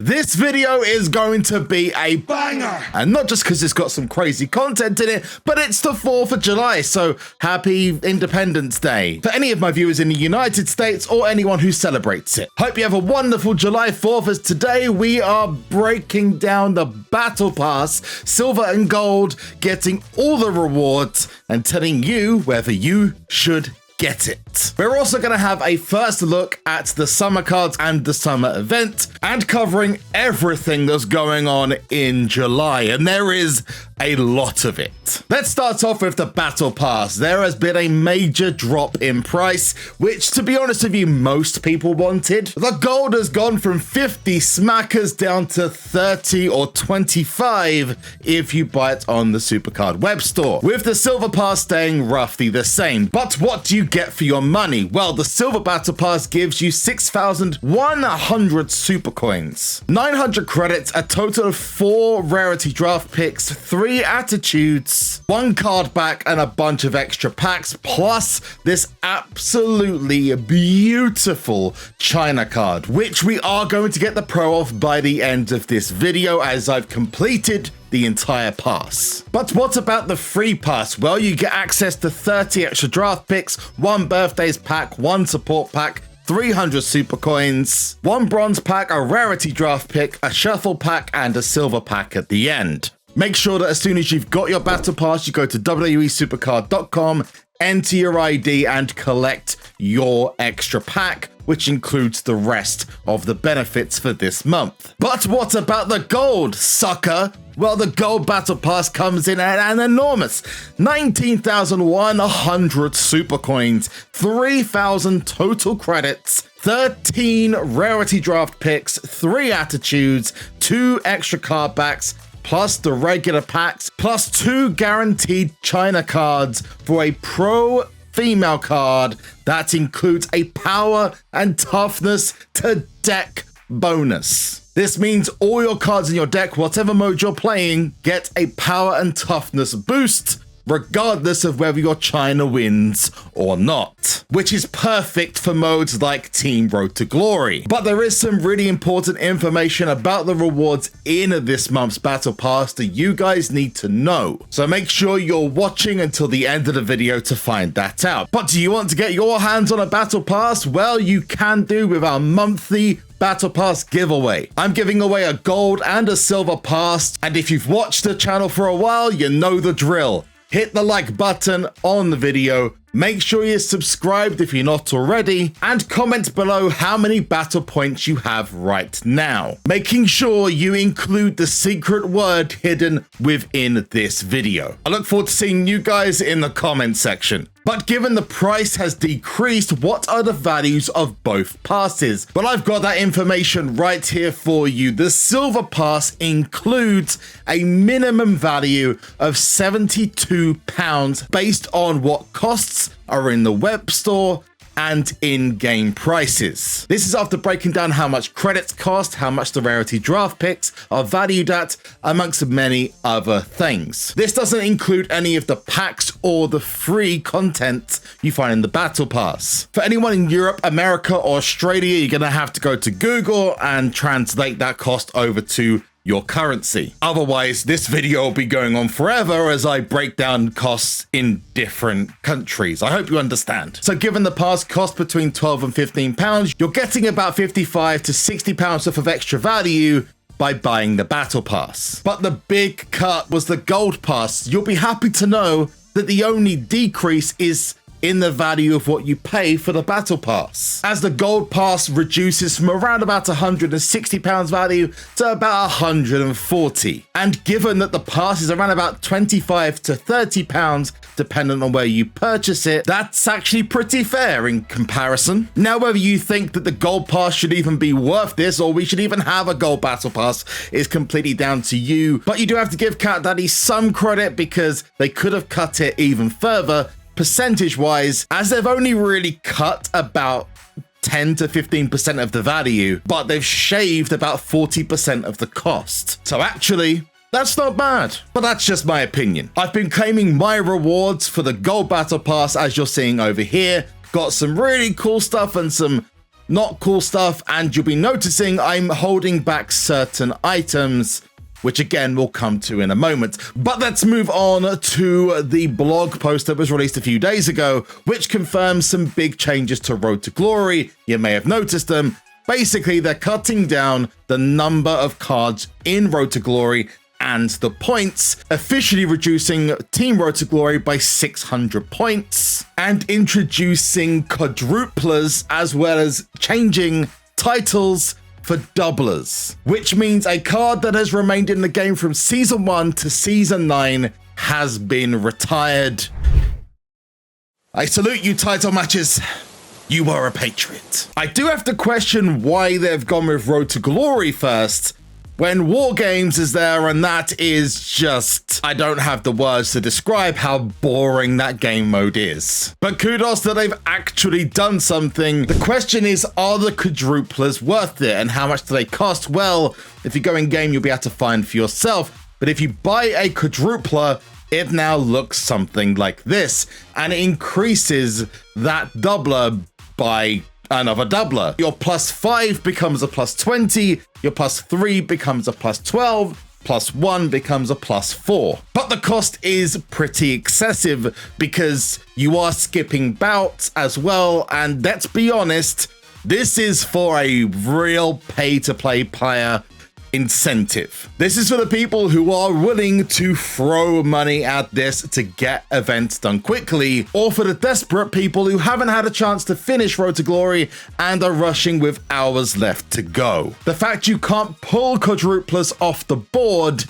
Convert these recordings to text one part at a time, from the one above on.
This video is going to be a banger, and not just because it's got some crazy content in it, but it's the 4th of July, so happy Independence Day for any of my viewers in the United States or anyone who celebrates it. Hope you have a wonderful July 4th, as today we are breaking down the Battle Pass, silver and gold, getting all the rewards and telling you whether you should get it. We're also going to have a first look at the summer cards and the summer event, and covering everything that's going on in July, and there is a lot of it. Let's start off with the Battle Pass. There has been a major drop in price, which, to be honest with you, most people wanted. The gold has gone from 50 smackers down to 30 or 25 if you buy it on the SuperCard web store, with the silver pass staying roughly the same. But what do you get for your money? Well, the silver Battle Pass gives you 6,100 super coins, 900 credits, a total of 4 rarity draft picks, 3 attitudes, 1 card back, and a bunch of extra packs, plus this absolutely beautiful Chyna card, which we are going to get the pro of by the end of this video, as I've completed the entire pass. But what about the free pass? Well, you get access to 30 extra draft picks, 1 birthdays pack, 1 support pack, 300 super coins, 1 bronze pack, a rarity draft pick, a shuffle pack, and a silver pack at the end. Make sure that as soon as you've got your battle pass, you go to WWESuperCard.com, enter your ID, and collect your extra pack, which includes the rest of the benefits for this month. But what about the gold, sucker? Well, the gold battle pass comes in at an enormous 19,100 super coins, 3,000 total credits, 13 rarity draft picks, 3 attitudes, 2 extra card backs, plus the regular packs, plus 2 guaranteed Chyna cards for a pro female card that includes a power and toughness to deck bonus. This means all your cards in your deck, whatever mode you're playing, get a power and toughness boost, regardless of whether your Chyna wins or not, which is perfect for modes like Team Road to Glory. But there is some really important information about the rewards in this month's Battle Pass that you guys need to know, so make sure you're watching until the end of the video to find that out. But do you want to get your hands on a Battle Pass? Well, you can do with our monthly Battle Pass giveaway. I'm giving away a gold and a silver pass, and if you've watched the channel for a while, you know the drill. Hit the like button on the video, make sure you're subscribed if you're not already, and comment below how many battle points you have right now, making sure you include the secret word hidden within this video. I look forward to seeing you guys in the comment section. But given the price has decreased, what are the values of both passes? Well, I've got that information right here for you. The silver pass includes a minimum value of £72 based on what costs are in the web store and in-game prices. This is after breaking down how much credits cost, how much the rarity draft picks are valued at, amongst many other things. This doesn't include any of the packs or the free content you find in the Battle Pass. For anyone in Europe, America, or Australia, you're gonna have to go to Google and translate that cost over to your currency. Otherwise, this video will be going on forever as I break down costs in different countries. I hope you understand. So given the pass cost between £12 and £15, you're getting about £55 to £60 worth of extra value by buying the Battle Pass. But the big cut was the Gold Pass. You'll be happy to know that the only decrease is in the value of what you pay for the Battle Pass, as the Gold Pass reduces from around about £160 value to about £140. And given that the pass is around about £25 to £30 depending on where you purchase it, that's actually pretty fair in comparison. Now, whether you think that the Gold Pass should even be worth this, or we should even have a Gold Battle Pass, is completely down to you. But you do have to give Cat Daddy some credit, because they could have cut it even further percentage-wise, as they've only really cut about 10 to 15% of the value, but they've shaved about 40% of the cost. So actually, that's not bad, but that's just my opinion. I've been claiming my rewards for the Gold Battle Pass, as you're seeing over here. Got some really cool stuff and some not cool stuff, and you'll be noticing I'm holding back certain items, which again we'll come to in a moment. But let's move on to the blog post that was released a few days ago, which confirms some big changes to Road to Glory. You may have noticed them. Basically, they're cutting down the number of cards in Road to Glory and the points, officially reducing Team Road to Glory by 600 points, and introducing quadruplers, as well as changing titles for doublers, which means a card that has remained in the game from Season 1 to Season 9 has been retired. I salute you, title matches. You are a patriot. I do have to question why they've gone with Road to Glory first, when War Games is there, and that is just, I don't have the words to describe how boring that game mode is. But kudos that they've actually done something. The question is, are the quadruplers worth it, and how much do they cost? Well, if you go in game, you'll be able to find for yourself. But if you buy a quadrupler, it now looks something like this, and it increases that doubler by another doubler. Your +5 becomes a +20, your +3 becomes a +12, +1 becomes a +4. But the cost is pretty excessive because you are skipping bouts as well, and let's be honest, this is for a real pay-to-play player incentive. This is for the people who are willing to throw money at this to get events done quickly, or for the desperate people who haven't had a chance to finish Road to Glory and are rushing with hours left to go. The fact you can't pull quadruplers off the board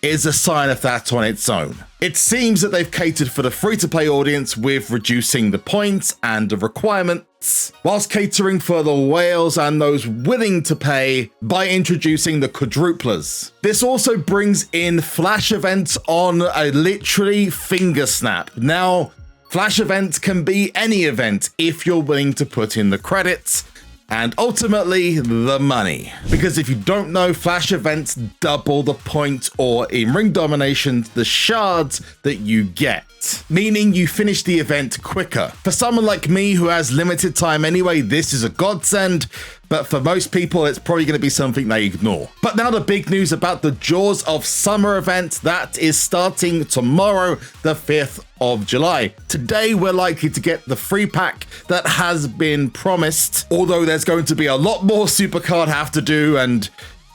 is a sign of that on its own. It seems that they've catered for the free-to-play audience with reducing the points and the requirements, whilst catering for the whales and those willing to pay by introducing the quadruplers. This also brings in flash events on a literally finger snap. Now, flash events can be any event if you're willing to put in the credits, and ultimately the money. Because if you don't know, flash events double the point, or in ring domination, the shards that you get, meaning you finish the event quicker. For someone like me who has limited time anyway, this is a godsend, but for most people, it's probably going to be something they ignore. But now the big news about the Jaws of Summer event that is starting tomorrow, the 5th of July. Today, we're likely to get the free pack that has been promised, although there's going to be a lot more SuperCard have to do, and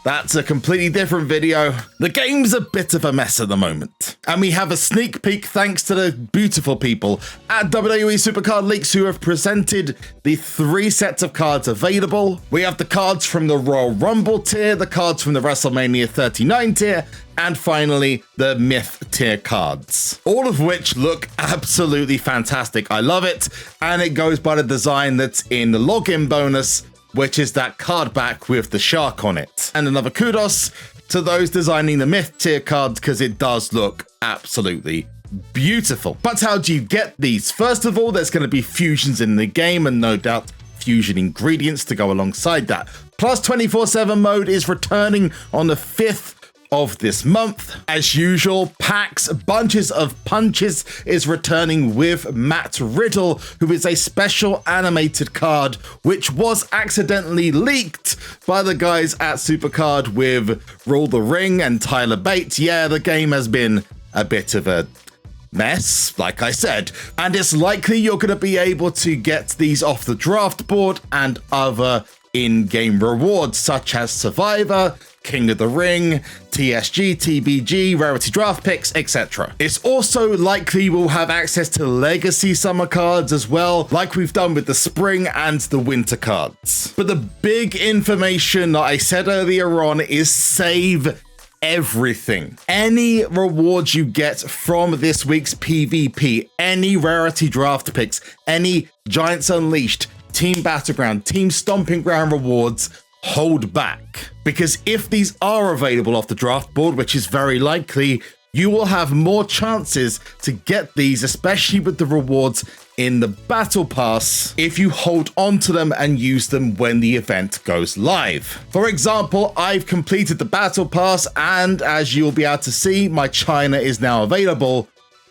that's a completely different video. The game's a bit of a mess at the moment. And we have a sneak peek thanks to the beautiful people at WWE SuperCard Leaks who have presented the 3 sets of cards available. We have the cards from the Royal Rumble tier, the cards from the WrestleMania 39 tier, and finally the Myth tier cards. All of which look absolutely fantastic. I love it. And it goes by the design that's in the login bonus, which is that card back with the shark on it. And another kudos to those designing the Myth tier cards, because it does look absolutely beautiful. But how do you get these? First of all, there's going to be fusions in the game, and no doubt fusion ingredients to go alongside that. Plus 24/7 mode is returning on the 5th of this month. As usual, Packs Bunches of Punches is returning with Matt Riddle, who is a special animated card which was accidentally leaked by the guys at SuperCard with Rule the Ring and Tyler Bates. Yeah, the game has been a bit of a mess, like I said, and it's likely you're going to be able to get these off the draft board and other in-game rewards such as Survivor, King of the Ring, TSG, TBG, Rarity Draft Picks, etc. It's also likely we'll have access to Legacy Summer cards as well, like we've done with the Spring and the Winter cards. But the big information that I said earlier on is save everything. Any rewards you get from this week's PvP, any Rarity Draft Picks, any Giants Unleashed, Team Battleground, Team Stomping Ground rewards, hold back. Because if these are available off the draft board, which is very likely, you will have more chances to get these, especially with the rewards in the Battle Pass, if you hold on to them and use them when the event goes live. For example, I've completed the Battle Pass, and as you'll be able to see, my Chyna is now available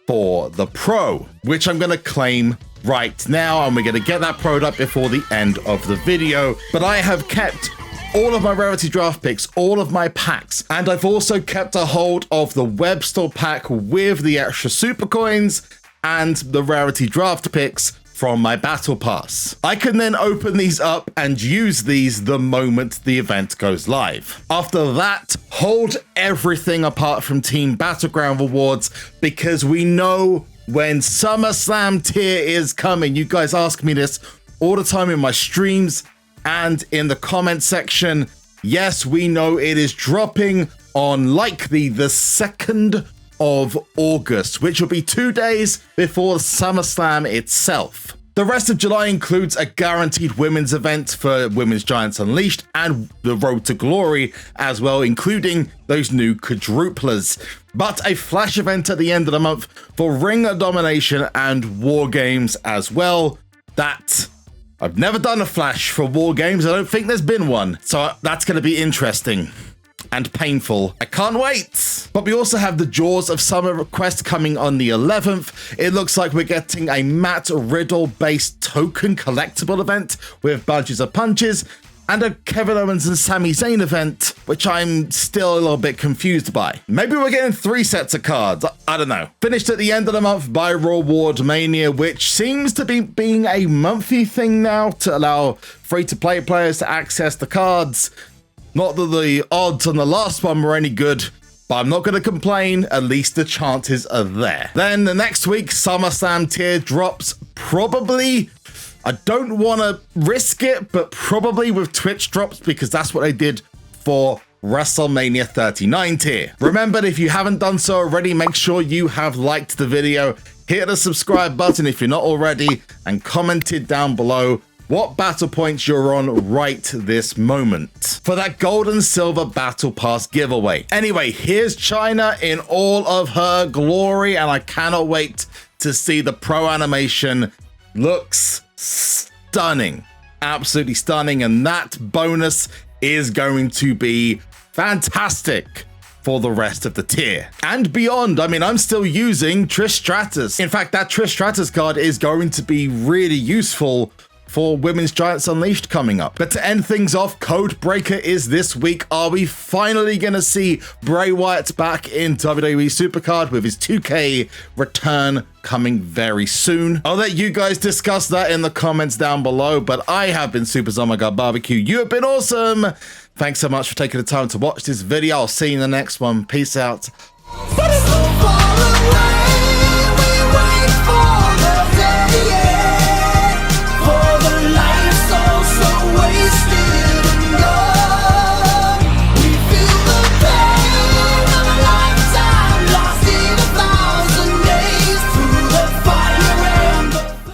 for the Pro, which I'm going to claim right now, and we're going to get that product before the end of the video. But I have kept all of my rarity draft picks, all of my packs, and I've also kept a hold of the web store pack with the extra super coins and the rarity draft picks from my battle pass. I can then open these up and use these the moment the event goes live. After that, hold everything apart from Team Battleground rewards, because we know when SummerSlam Tier is coming. You guys ask me this all the time in my streams and in the comment section. Yes, we know it is dropping on likely the 2nd of August, which will be 2 days before SummerSlam itself. The rest of July includes a guaranteed women's event for Women's Giants Unleashed and the Road to Glory as well, including those new quadruplers. But a flash event at the end of the month for Ring of Domination and War Games as well. That I've never done a flash for War Games. I don't think there's been one. So that's going to be interesting and painful. I can't wait. But we also have the Jaws of Summer quest coming on the 11th. It looks like we're getting a Matt Riddle based token collectible event with bunches of punches and a Kevin Owens and Sami Zayn event, which I'm still a little bit confused by. Maybe we're getting 3 sets of cards. I don't know. Finished at the end of the month by Reward Mania, which seems to be being a monthly thing now to allow free-to-play players to access the cards. Not that the odds on the last one were any good, but I'm not going to complain. At least the chances are there. Then the next week, SummerSlam Tier drops probably. I don't want to risk it, but probably with Twitch drops, because that's what I did for WrestleMania 39 tier. Remember, if you haven't done so already, make sure you have liked the video, hit the subscribe button if you're not already, and commented down below what battle points you're on right this moment for that gold and silver battle pass giveaway. Anyway, here's Chyna in all of her glory, and I cannot wait to see the pro animation. Looks stunning, absolutely stunning, and that bonus is going to be fantastic for the rest of the tier and beyond. I mean, I'm still using Trish Stratus. In fact, that Trish Stratus card is going to be really useful for Women's Giants Unleashed coming up. But to end things off, Code Breaker is this week. Are we finally going to see Bray Wyatt back in WWE SuperCard with his 2K return coming very soon? I'll let you guys discuss that in the comments down below, but I have been SuperZomGBBQ. You have been awesome. Thanks so much for taking the time to watch this video. I'll see you in the next one. Peace out.